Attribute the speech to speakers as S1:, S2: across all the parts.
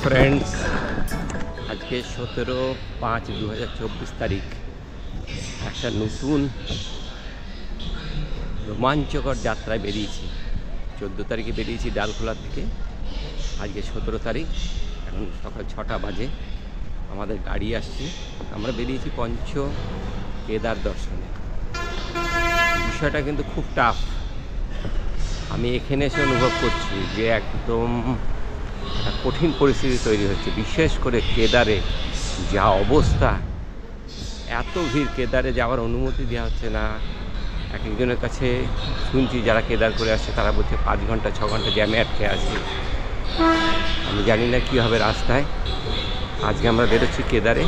S1: Friends, আজকে 17/5/2024 তারিখ। একটা নতুন রোমাঞ্চকর যাত্রায় বেরিয়েছি। 14 তারিখে বেরিয়েছি ডালখোলা থেকে, আজকে 17 তারিখ। এখন সকাল 6টা বাজে, আমাদের গাড়ি আসছে। আমরা বেরিয়েছি পঞ্চ কেদার দর্শনে। বিষয়টা কিন্তু খুব টাফ। আমি এখানে এসে অনুভব করছি যে একদম একটা কঠিন পরিস্থিতি তৈরি হচ্ছে। বিশেষ করে কেদারে যা অবস্থা, এত ভিড়, কেদারে যাওয়ার অনুমতি দেওয়া হচ্ছে না। এক একজনের কাছে শুনছি যারা কেদার করে আসছে তারা বলছে 5 ঘন্টা 6 ঘন্টা জ্যামে আটকে আছে। আমি জানি না কী হবে রাস্তায়। আজকে আমরা বেরোচ্ছি কেদারে।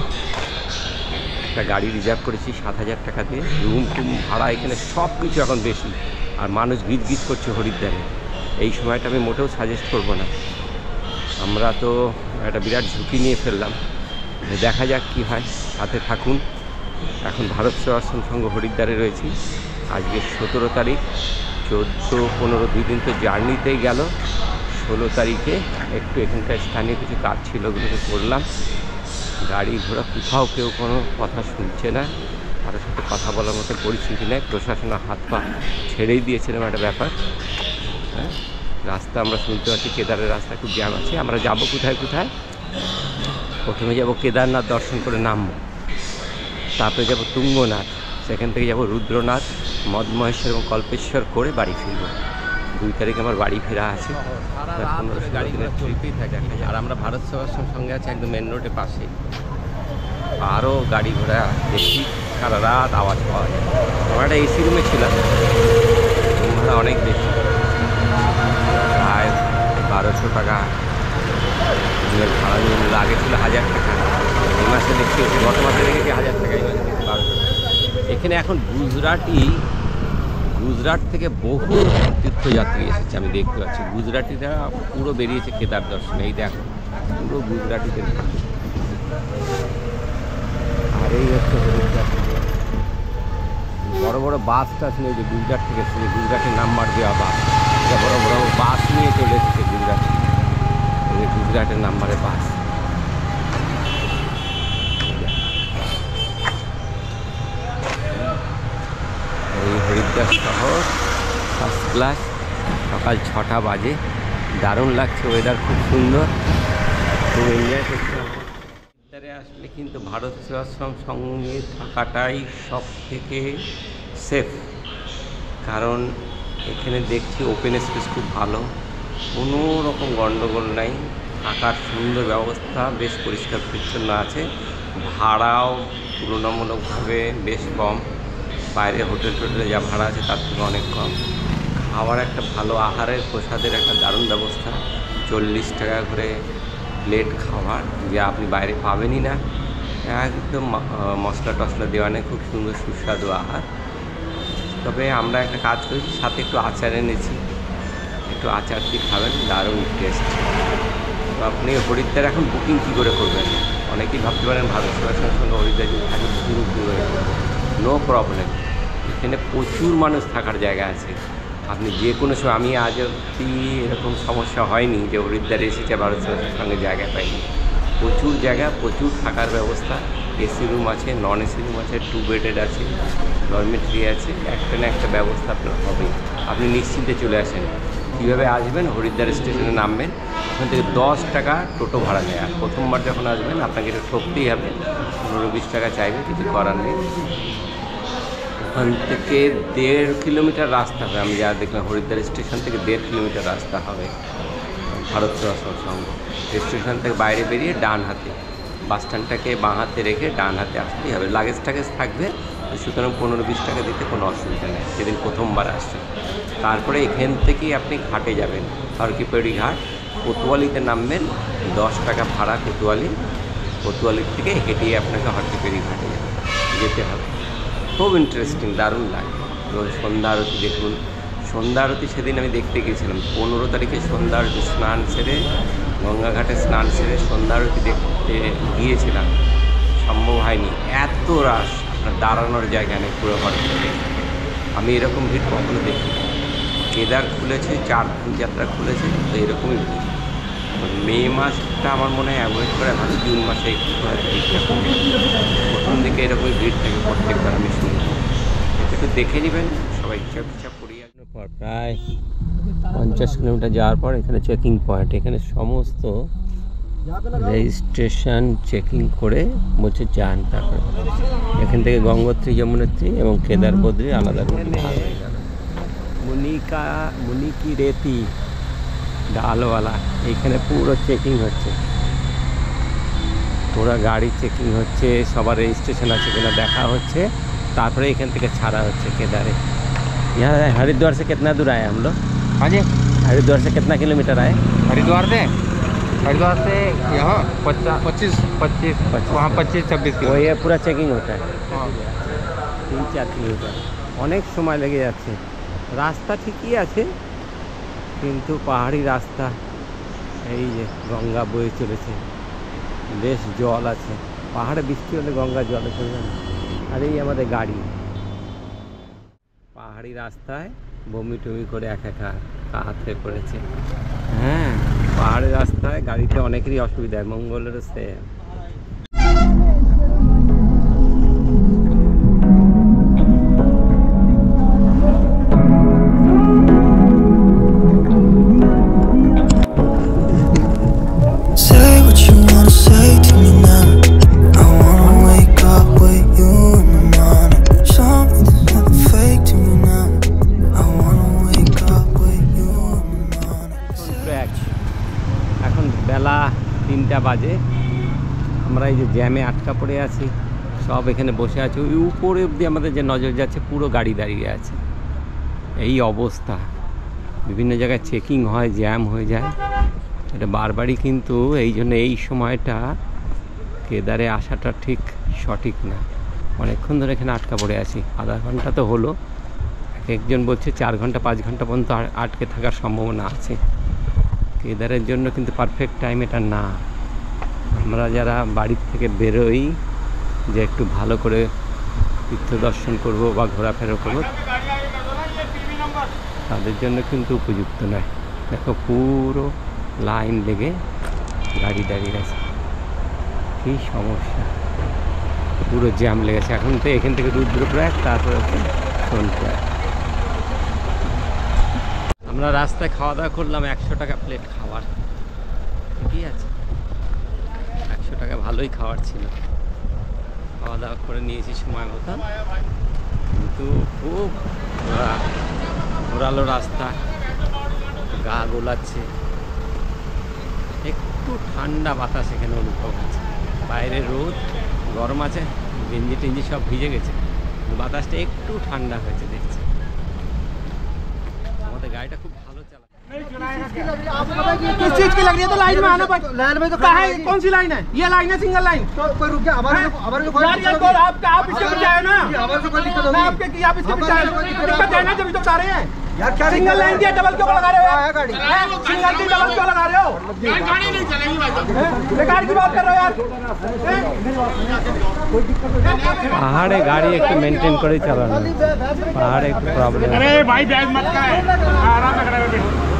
S1: একটা গাড়ি রিজার্ভ করেছি 7,000 টাকা দিয়ে। রুম ভাড়া এখানে সব কিছু এখন বেশি, আর মানুষ গিজ করছে হরিদ্বারে। এই সময়টা আমি মোটেও সাজেস্ট করব না। আমরা তো একটা বিরাট ঝুঁকি নিয়ে ফেললাম। দেখা যাক কী হয়, সাথে থাকুন। এখন ভারত সেবাশ্রম সংঘ হরিদ্বারে রয়েছি। আজকে 17 তারিখ, 14-15 2 দিন তো জার্নিতেই গেল। 16 তারিখে একটু এখানকার স্থানীয় কিছু কাজ ছিল, ওগুলোকে করলাম। গাড়ি ঘোড়া কোথাও কেউ কোনো কথা শুনছে না, কারোর সাথে কথা বলার মতো পরিস্থিতি নেই। প্রশাসনের হাত পা ছেড়েই দিয়েছিলাম, একটা ব্যাপার। হ্যাঁ, রাস্তা আমরা শুনতে পাচ্ছি, কেদারের রাস্তা খুব জ্যাম আছে। আমরা যাব কোথায় কোথায়? প্রথমে যাব কেদারনাথ দর্শন করে নামবো, তারপরে যাব তুঙ্গনাথ, সেখান থেকে যাব রুদ্রনাথ, মদমহেশ্বর এবং কল্পেশ্বর করে বাড়ি ফিরব। 2 তারিখ আমার বাড়ি ফেরা আছে। 15 দিনের ট্রিপই থাকে। আর আমরা ভারত সেবাশ্রম সঙ্গে আছে একদম মেন রোডের পাশে। আরও গাড়ি ঘোড়া দেখি, সারা রাত আওয়াজ পাওয়া যায়। আমরা একটা এসি রুমে ছিলাম, রুম ভাড়া অনেক বেশি, প্রায় 1200 টাকা রুমের ভাড়া নিয়ে নিল। আগে ছিল 1000 টাকা, এই মাসে দেখছি, গত মাসে দেখেছি 1000 টাকা, এই মাসে দেখছি 1200 টাকা। এখানে এখন গুজরাট থেকে বহু তীর্থযাত্রী এসেছে, আমি দেখতে পাচ্ছি। গুজরাটিরা পুরো বেরিয়েছে কেদার দর্শনে। এই দেখো, পুরো গুজরাটিদের। আর এই হচ্ছে হরিদ্বার থেকে বড় বড় বাসটা শুনে, যে গুজরাট থেকে এসেছে, গুজরাটের নাম্বার দেওয়া বাস, বড় বড় বাস নিয়ে চলে এসেছে গুজরাটে। এই গুজরাটের নাম্বারের বাস। এই হরিদ্বার শহর ফার্স্ট ক্লাস। সকাল 6টা বাজে, দারুণ লাগছে, ওয়েদার খুব সুন্দর, খুব এনজয় করছিলাম। হরিদ্বারে আসলে কিন্তু ভারত সেবাশ্রম সঙ্গে থাকাটাই সব থেকে সেফ, কারণ এখানে দেখছি ওপেন স্পেস খুব ভালো, কোনো রকম গণ্ডগোল নাই, থাকার সুন্দর ব্যবস্থা, বেশ পরিষ্কার পরিচ্ছন্ন আছে। ভাড়াও তুলনামূলকভাবে বেশ কম, বাইরে হোটেল টোটেলে যা ভাড়া আছে তার থেকে অনেক কম। খাওয়ার একটা ভালো, আহারের প্রসাদের একটা দারুণ ব্যবস্থা। 40 টাকা করে প্লেট খাবার, যা আপনি বাইরে পাবেনই না। একদম মশলা টশলা দেওয়া নেই, খুব সুন্দর সুস্বাদু আহার। তবে আমরা একটা কাজ করেছি, সাথে একটু আচার এনেছি, একটু আচার দিয়ে খাবেন, দারুণ টেস্ট। তো আপনি হরিদ্বার এখন বুকিং কী করে করবেন? অনেকেই ভাবতে পারেন ভারত সেবাশ্রমের সঙ্গে হরিদ্বার যদি থাকে বুকিং করে, নো প্রবলেম। এখানে প্রচুর মানুষ থাকার জায়গা আছে। আপনি যে কোনো সময়, আমি আজ অবধি এরকম সমস্যা হয়নি যে হরিদ্বারে এসেছে ভারত সেবাশ্রমের সঙ্গে জায়গা পাইনি। প্রচুর জায়গা, প্রচুর থাকার ব্যবস্থা। এসি রুম আছে, নন এসি রুম আছে, 2 বেডেড আছে, ডরমেটরি আছে, একটা না একটা ব্যবস্থা আপনার হবেই। আপনি নিশ্চিন্তে চলে আসেন। কীভাবে আসবেন? হরিদ্বার স্টেশনে নামবেন, ওখান থেকে 10 টাকা টোটো ভাড়া নেয়। আর প্রথমবার যখন আসবেন আপনাকে এটা ঠকতেই হবে, 15-20 টাকা চাইবে, কিছু করার নেই। ওখান থেকে 1.5 কিলোমিটার রাস্তা হবে। আমি যা দেখলাম, হরিদ্বার স্টেশন থেকে 1.5 কিলোমিটার রাস্তা হবে ভারত সেবাশ্রম সংঘ। স্টেশন থেকে বাইরে বেরিয়ে ডান হাতে, বাস স্ট্যান্ডটাকে বাঁ হাতে রেখে ডান হাতে আসতেই হবে। লাগেজ টাগেজ থাকবে, সুতরাং 15-20 টাকা দিতে কোনো অসুবিধা নেই যেদিন প্রথমবার আসছেন। তারপরে এখান থেকেই আপনি ঘাটে যাবেন, হরকিপেড়ি ঘাট। কোতোয়ালিতে নামবেন, 10 টাকা ভাড়া কোতোয়ালির থেকে হেঁটিয়ে আপনাকে হরকিপেড়ি ঘাটে যেতে হবে। খুব ইন্টারেস্টিং, দারুণ লাগে। এবং সন্ধ্যা আরতি দেখুন, সন্ধ্যা আরতি সেদিন আমি দেখতে গিয়েছিলাম। 15 তারিখে সন্ধ্যা আরতি স্নান সেরে, গঙ্গাঘাটে স্নান সেরে সন্ধ্যা আরতি দেখতে গিয়েছিলাম, সম্ভব হয়নি। এত রাশ, আপনার দাঁড়ানোর জায়গা নেই পুরো ঘরে। আমি এরকম ভিড় কখনো দেখি। কেদার খুলেছে, 4 দিন যাত্রা খুলেছে, তো এরকমই ভিড়। মে মাসটা আমার মনে হয় অ্যাভয়েড করে, ভালো জুন মাসে একটু ভিড়টা কমে। প্রথম দিকে এরকমই ভিড় থাকে প্রত্যেকবার, আমি শুনি। একটু দেখে নেবেন সবাই, ইচ্ছা পিছা করিয়ে পর প্রায় 50 কিলোমিটার যাওয়ার পর এখানে চেকিং পয়েন্ট। এখানে সমস্ত রেজিস্ট্রেশন চেকিং করে বলছে যান। তারপরে এখান থেকে গঙ্গোত্রী, যমুনোত্রী এবং কেদার বদ্রী আলাদা রুট হয়ে গেল। মুনিকি রেতি ডালওয়ালা, এইখানে পুরো চেকিং হচ্ছে, পুরো গাড়ি চেকিং হচ্ছে, সবার রেজিস্ট্রেশন আছে কিনা দেখা হচ্ছে, তারপরে এখান থেকে ছাড়া হচ্ছে केदारे। यहाँ हरिद्वार से कितना दूर आए हम लोग?
S2: हाँ जी,
S1: हरिद्वार से कितना किलोमीटर आए?
S2: हरिद्वार से यहाँ 25 वहाँ 25-26
S1: वो ये पूरा चेकिंग होता है,
S2: हाँ।
S1: 3-4 কিলোমিটার। অনেক সময় লেগে যাচ্ছে। রাস্তা ঠিকই আছে, কিন্তু পাহাড়ি রাস্তা। এই যে গঙ্গা বয়ে চলেছে, বেশ জল আছে। পাহাড়ে বৃষ্টি হলে গঙ্গা জলে চলে যাবে। আর এই আমাদের গাড়ি পাহাড়ি রাস্তায় বমি টমি করে একা হাত হয়ে পড়েছে। হ্যাঁ, পাহাড়ি রাস্তায় গাড়িতে অনেকেরই অসুবিধা হয়, মঙ্গলেরও সেম। এখন বেলা 3টা বাজে, আমরা এই যে জ্যামে আটকা পড়ে আছি, সব এখানে বসে আছে। ওই উপরে অবধি আমাদের যে নজর যাচ্ছে, পুরো গাড়ি দাঁড়িয়ে আছে। এই অবস্থা, বিভিন্ন জায়গায় চেকিং হয়, জ্যাম হয়ে যায়। এটা বারবারই, কিন্তু এই জন্য এই সময়টা কেদারে আসাটা ঠিক সঠিক না। অনেকক্ষণ ধরে এখানে আটকা পড়ে আছি, আধা ঘন্টা তো হলো। একজন বলছে 4 ঘন্টা 5 ঘন্টা পর্যন্ত আটকে থাকার সম্ভাবনা আছে। কেদারের জন্য কিন্তু পারফেক্ট টাইম এটা না। আমরা যারা বাড়ির থেকে বেরোই যে একটু ভালো করে তীর্থ দর্শন করব বা ঘোরাফেরা করবো, তাদের জন্য কিন্তু উপযুক্ত নয়। দেখো পুরো লাইন লেগে গাড়ি দাঁড়িয়ে আছে, কী সমস্যা, পুরো জ্যাম লেগেছে। এখন তো এখান থেকে রুদ্রপ্রয়াগ, তারপরে সোনপ্রয়াগ। আমরা রাস্তায় খাওয়া দাওয়া করলাম, 100 টাকা প্লেট খাবার, ঠিকই আছে, 100 টাকা ভালোই খাবার ছিল। খাওয়া দাওয়া করে নিয়েছি সময় মতো, কিন্তু খুব ঘোরালো রাস্তা, গা গোলাচ্ছে। একটু ঠান্ডা বাতাস এখানে অনুভব হচ্ছে। বাইরে রোদ, গরম আছে, গেঞ্জি টেঞ্জি সব ভিজে গেছে, বাতাসটা একটু ঠান্ডা হয়েছে দেখছি। আমাদের गाड़ी खूब भालो चला।
S3: किस चीज की लग रही है? तो लाइन में आना पड़ेगा। लाइन में तो कहाँ है? कौन सी लाइन है? ये लाइन है, सिंगल लाइन। तो कोई रुक गया, हमारे को यार ये तो आप इसके पीछे आए ना, हमारे को कोई दिक्कत होगी। आपके की आप इसके पीछे आए, दिक्कत है ना, जब तो बता रहे हैं यार। क्या सिंगल लाइन दिया, डबल क्यों लगा रहे हो? है गाड़ी सिंगल की, डबल क्यों लगा रहे हो? गाड़ी नहीं चलेगी भाई साहब, बेकार की बात कर रहे हो यार।
S1: पहाड़े गाड़ी एक मेंटेन करे चलाना, पहाड़े एक प्रॉब्लम।
S3: अरे भाई बैग मत कराए, आराम से कराए,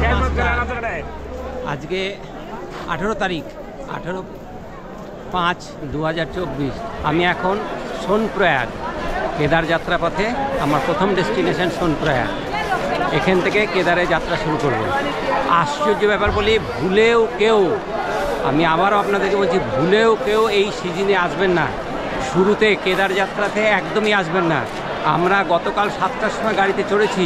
S3: बैग मत कराए, आराम से कराए।
S1: आज के 18 तारीख 18/5/2024 আমি এখন সোনপ্রয়াগ কেদার যাত্রা পথে। আমার প্রথম ডেস্টিনেশন সোনপ্রয়াগ। এখান থেকে কেদারে যাত্রা শুরু করব। আশ্চর্য ব্যাপার বলি, ভুলেও কেউ, আমি আবারও আপনাদেরকে বলছি, ভুলেও কেউ এই সিজনে আসবেন না। শুরুতে কেদার যাত্রাতে একদমই আসবেন না। আমরা গতকাল 7টার সময় গাড়িতে চড়েছি,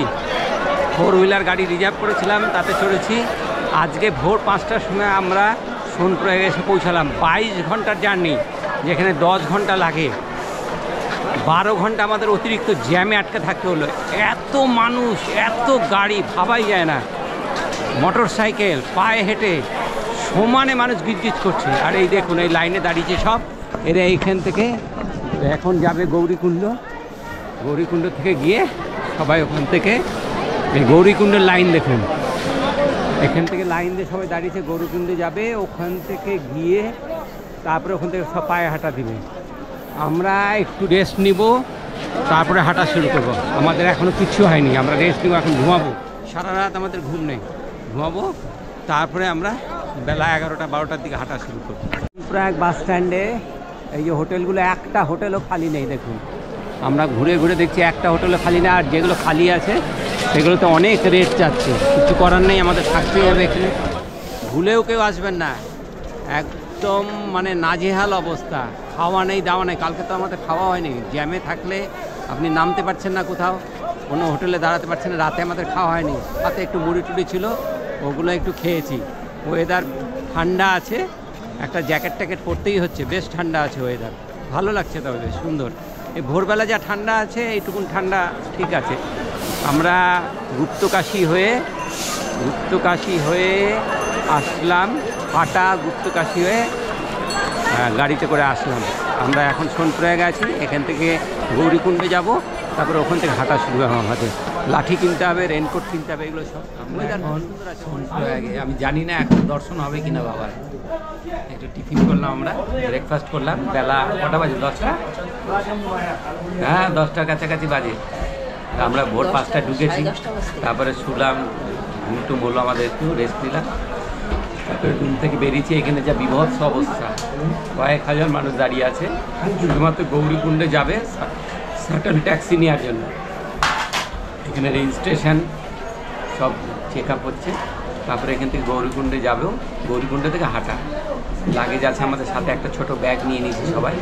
S1: 4 হুইলার গাড়ি রিজার্ভ করেছিলাম, তাতে চড়েছি। আজকে ভোর 5টার সময় আমরা সোনপ্রয়াগে এসে পৌঁছালাম। 22 ঘন্টার জার্নি, যেখানে 10 ঘন্টা লাগে। 12 ঘন্টা আমাদের অতিরিক্ত জ্যামে আটকে থাকতে হলো। এত মানুষ, এত গাড়ি, ভাবাই যায় না। মোটর সাইকেল, পায়ে হেঁটে সমানে মানুষ গিজগিজ করছে। আর এই দেখুন, এই লাইনে দাঁড়িয়েছে সব। এরা এইখান থেকে এখন যাবে গৌরীকুণ্ড। গৌরীকুণ্ড থেকে গিয়ে সবাই ওখান থেকে, এই গৌরীকুণ্ডের লাইন দেখুন, এখান থেকে লাইন দিয়ে সবাই দাঁড়িয়েছে, গৌরীকুণ্ডে যাবে। ওখান থেকে গিয়ে তারপরে ওখান থেকে সব পায়ে হাঁটা দিবে। আমরা একটু রেস্ট নিব, তারপরে হাঁটা শুরু করব। আমাদের এখনও কিচ্ছু হয়নি, আমরা রেস্ট নিব, এখন ঘুমাবো। সারা রাত আমাদের ঘুম নেই, ঘুমাবো, তারপরে আমরা বেলা 11টা-12টার দিকে হাঁটা শুরু করব। প্রায় বাস স্ট্যান্ডে এই যে হোটেলগুলো, একটা হোটেলও খালি নেই দেখুন। আমরা ঘুরে ঘুরে দেখছি একটা হোটেলও খালি না, আর যেগুলো খালি আছে সেগুলোতে অনেক রেট যাচ্ছে। কিছু করার নেই, আমাদের থাকতেই হবে এখানে। ভুলেও কেউ আসবেন না, একদম মানে নাজেহাল অবস্থা, খাওয়া নেই দাওয়া নেই। কালকে তো আমাদের খাওয়া হয়নি, জ্যামে থাকলে আপনি নামতে পারছেন না, কোথাও কোনো হোটেলে দাঁড়াতে পারছেন না। রাতে আমাদের খাওয়া হয়নি, সাথে একটু মুড়ি টুড়ি ছিল, ওগুলো একটু খেয়েছি। ওয়েদার ঠান্ডা আছে, একটা জ্যাকেট ট্যাকেট পরতেই হচ্ছে, বেশ ঠান্ডা আছে ওয়েদার, ভালো লাগছে, তবে বেশ সুন্দর। এই ভোরবেলা যা ঠান্ডা আছে এইটুকুন ঠান্ডা ঠিক আছে। আমরা গুপ্তকাশী হয়ে আসলাম, পাটা গুপ্তকাশী হয়ে গাড়িতে করে আসলাম। আমরা এখন সোনপ্রয়াগে আছি, এখান থেকে গৌরীকুণ্ডে যাব, তারপরে ওখান থেকে হাঁটা শুরু হবে আমাদের। লাঠি কিনতে হবে, রেনকোট কিনতে হবে, এগুলো সব। সোনপ্রয়াগে আমি জানি না এখন দর্শন হবে কিনা বাবা। একটু টিফিন করলাম, আমরা ব্রেকফাস্ট করলাম। বেলা কটা বাজে? 10টা? হ্যাঁ, 10টার কাছাকাছি বাজে। আমরা ভোর 5টায় ঢুকেছি, তারপরে শুলাম, ঘুমটুম হলো আমাদের, একটু রেস্ট নিলাম, তারপরে রুম থেকে বেরিয়েছি। এখানে যা বিভৎস অবস্থা, কয়েক হাজার মানুষ দাঁড়িয়ে আছে শুধুমাত্র গৌরীকুণ্ডে যাবে শাটল ট্যাক্সি নেওয়ার জন্য। এখানে রেজিস্ট্রেশন সব চেক আপ হচ্ছে, তারপরে এখান থেকে গৌরীকুণ্ডে যাবেও। গৌরীকুণ্ডে থেকে হাঁটা লাগেজ আছে আমাদের সাথে, একটা ছোট ব্যাগ নিয়ে নিয়েছি সবাই।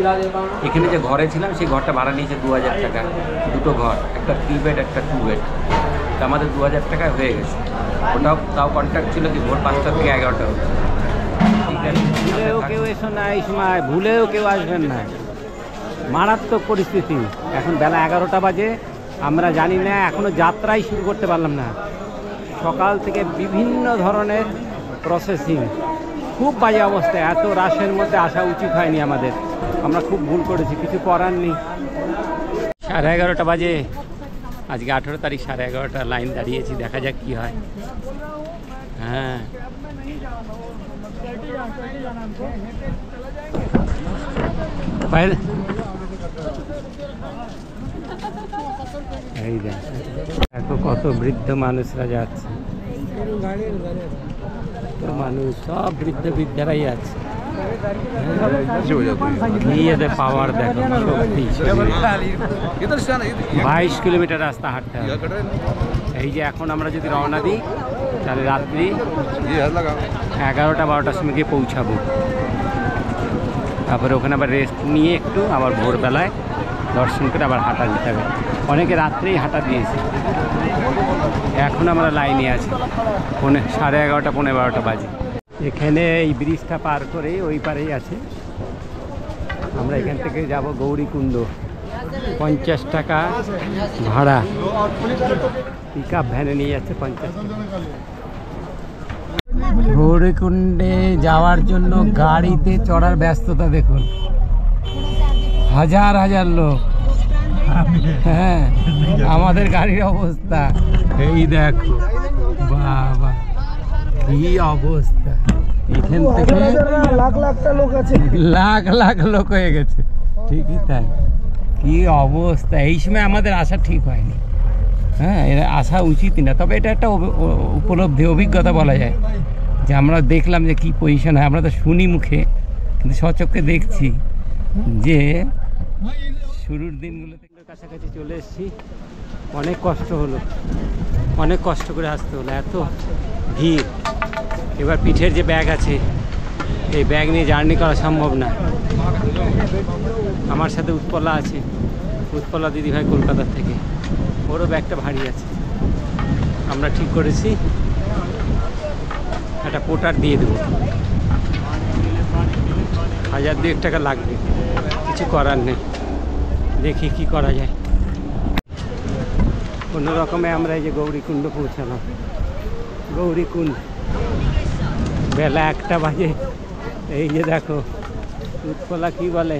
S1: এখানে যে ঘরে ছিলাম সেই ঘরটা ভাড়া নিয়েছে 2000 টাকা, দুটো ঘর, একটা 3 বেড একটা 2 বেড। তা আমাদের 2000 টাকায় হয়ে গেছে। ওটাও তাও কন্ট্যাক্ট ছিল কি ভোর 5টা থেকে 11টা। ভুলেও কেউ এসো না এই সময়, ভুলেও কেউ আসবেন না, মারাত্মক পরিস্থিতি। এখন বেলা 11টা বাজে, আমরা জানি না, এখনও যাত্রাই শুরু করতে পারলাম না। সকাল থেকে বিভিন্ন ধরনের প্রসেসিং, খুব বাজে অবস্থা। এত রাশের মধ্যে আসা উচিত হয়নি আমাদের, আমরা খুব ভুল করেছি, কিছু করার নেই। 11:30 বাজে, আজকে 18 তারিখ, 11:30 লাইন দাঁড়িয়েছি, দেখা যাক কি হয়। হ্যাঁ, এই দেখো কত বৃদ্ধ মানুষরা যাচ্ছে, মানুষ সব বৃদ্ধারাই আছে। পাওয়ার দেখো, শক্তি। 22 কিলোমিটার রাস্তা হাঁটতে হবে। এই যে এখন আমরা যদি রওনা দিই তাহলে রাত্রি 11টা-12টার সময় গিয়ে পৌঁছাবো। তারপরে ওখানে আবার রেস্ট নিয়ে একটু আবার ভোরবেলায় দর্শন করে আবার হাঁটা দিতে হবে। অনেকে রাত্রেই হাঁটা দিয়েছে। এখন আমরা লাইনে আছি, 11:30 পৌনে 12টা বাজে। এখানে এই ব্রিজটা পার করে ওই পারেই আছে। আমরা এখান থেকে যাব গৌরীকুণ্ড। 50 টাকা ভাড়া, পিক আপ ভ্যানে নিয়ে যাচ্ছে 50 টাকা। গৌরীকুণ্ডে যাওয়ার জন্য গাড়িতে চড়ার ব্যস্ততা দেখুন, হাজার হাজার লোক। হ্যাঁ, আমাদের গাড়ির অবস্থা এই দেখো, বাবা কি অবস্থা। এখান থেকে লাখ লাখ লোক হয়ে গেছে, ঠিকই তাই। কি অবস্থা, এই সময় আমাদের আসা ঠিক হয়নি। হ্যাঁ, এটা আসা উচিত না, তবে এটা একটা উপলব্ধি, অভিজ্ঞতা বলা যায়, যে আমরা দেখলাম যে কি পজিশন হয়। আমরা তো শুনি মুখে, কিন্তু সচক্ষে দেখছি যে শুরুর দিনগুলোতে কাছাকাছি চলে এসেছি। অনেক কষ্ট হলো, অনেক কষ্ট করে আসতে হলো, এত ভিড়। এবার পিঠের যে ব্যাগ আছে, এই ব্যাগ নিয়ে জার্নি করা সম্ভব না। আমার সাথে উৎপলা আছে, উৎপলা দিদিভাই কলকাতার থেকে, ওরও ব্যাগটা ভারী আছে। আমরা ঠিক করেছি একটা পোটার দিয়ে দেবো, 1002 টাকা লাগবে, কিছু করার নেই। দেখি কি করা যায়। কোনো রকমে আমরা এই যে গৌরীকুণ্ড পৌঁছালাম। গৌরীকুণ্ড বেলা 1টা বাজে। এই যে দেখো উৎপলা কি বলে,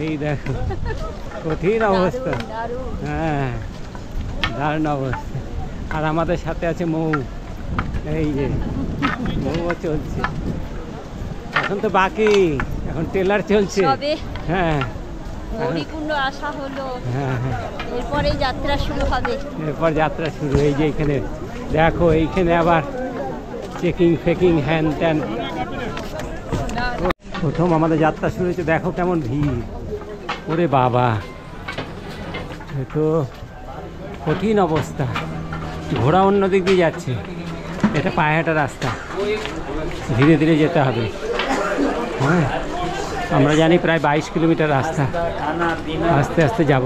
S1: এই দেখো কঠিন অবস্থা। হ্যাঁ, দারুণ অবস্থা। আর আমাদের সাথে আছে মৌ, এই যে মৌও চলছে। এখন তো বাকি, এখন ট্রেলার চলছে। হ্যাঁ,
S4: গৌরীকুণ্ড আসা হলো,
S1: হ্যাঁ হ্যাঁ,
S4: এরপরে যাত্রা শুরু হবে।
S1: এরপর যাত্রা শুরু। এই যে এখানে দেখো, এইখানে আবার চেকিং ফেকিং হ্যান ত্যান। প্রথম আমাদের যাত্রা শুরু হয়েছে, দেখো কেমন ভিড়। ওরে বাবা, এ তো কঠিন অবস্থা। ঘোড়া অন্য দিক দিয়ে যাচ্ছে, এটা পায়ে হাঁটা রাস্তা, ধীরে ধীরে যেতে হবে। হ্যাঁ, আমরা জানি প্রায় 22 কিলোমিটার রাস্তা, আস্তে আস্তে যাব,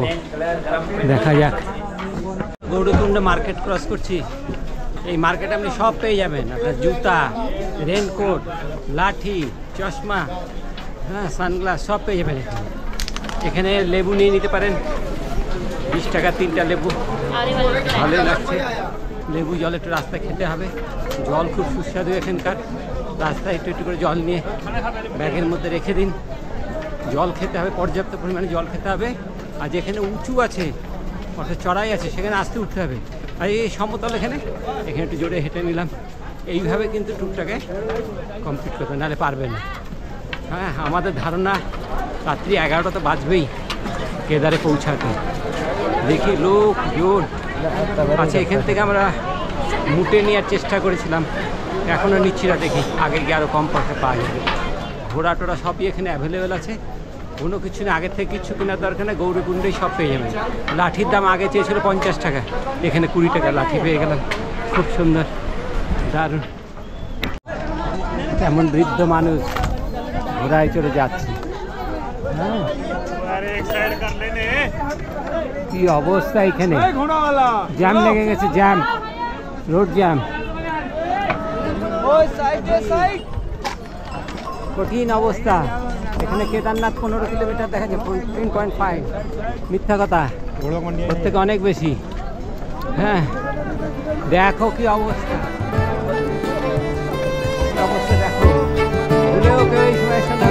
S1: দেখা যাক। গৌরীকুণ্ড মার্কেট ক্রস করছি। এই মার্কেটে আপনি সব পেয়ে যাবেন, আপনার জুতা, রেনকোট, লাঠি, চশমা, হ্যাঁ সানগ্লাস সব পেয়ে যাবেন এখানে। এখানে লেবু নিয়ে নিতে পারেন, 20 টাকা 3টা লেবু, ভালোই লাগছে। লেবু জল একটু রাস্তায় খেতে হবে, জল খুব সুস্বাদু এখানকার। রাস্তায় একটু একটু করে জল নিয়ে ব্যাগের মধ্যে রেখে দিন। জল খেতে হবে, পর্যাপ্ত পরিমাণে জল খেতে হবে। আর যেখানে উঁচু আছে অর্থাৎ চড়াই আছে সেখানে আস্তে উঠতে হবে। আর এই সমতল এখানে একটু জোরে হেঁটে নিলাম। এইভাবে কিন্তু ট্যুরটাকে কমপ্লিট করতে, নাহলে পারবে না। হ্যাঁ, আমাদের ধারণা রাত্রি 11টা তো বাজবেই কেদারে পৌঁছাতে। দেখি লোক জোর আচ্ছা, এখান থেকে আমরা মুটে নেওয়ার চেষ্টা করেছিলাম, এখনও নিচ্ছি না, দেখি আগে গিয়ে আরও কম পয়সা পাওয়া যাবে। ঘোড়া টোড়া সবই এখানে অ্যাভেলেবেল আছে, কোনো কিছু না, আগের থেকে কিছু কেনার দরকার নেই, গৌরীকুণ্ডেই সব পেয়ে যাবেন। লাঠির দাম আগে চেয়েছিল 50 টাকা, এখানে 20 টাকা লাঠি পেয়ে গেলাম, খুব সুন্দর, দারুণ। এমন বৃদ্ধ মানুষ ঘোড়ায় চড়ে যাচ্ছে। হ্যাঁ, কি অবস্থা এখানে, জ্যাম লেগে গেছে, জ্যাম, রোড জ্যাম, কঠিন অবস্থা। এখানে কেদারনাথ 15 কিলোমিটার দেখা যায়, 3.5, মিথ্যা কথা, ওর থেকে অনেক বেশি। হ্যাঁ, দেখো কি অবস্থা, অবস্থা দেখো, ভুলেও কেউ এই সময়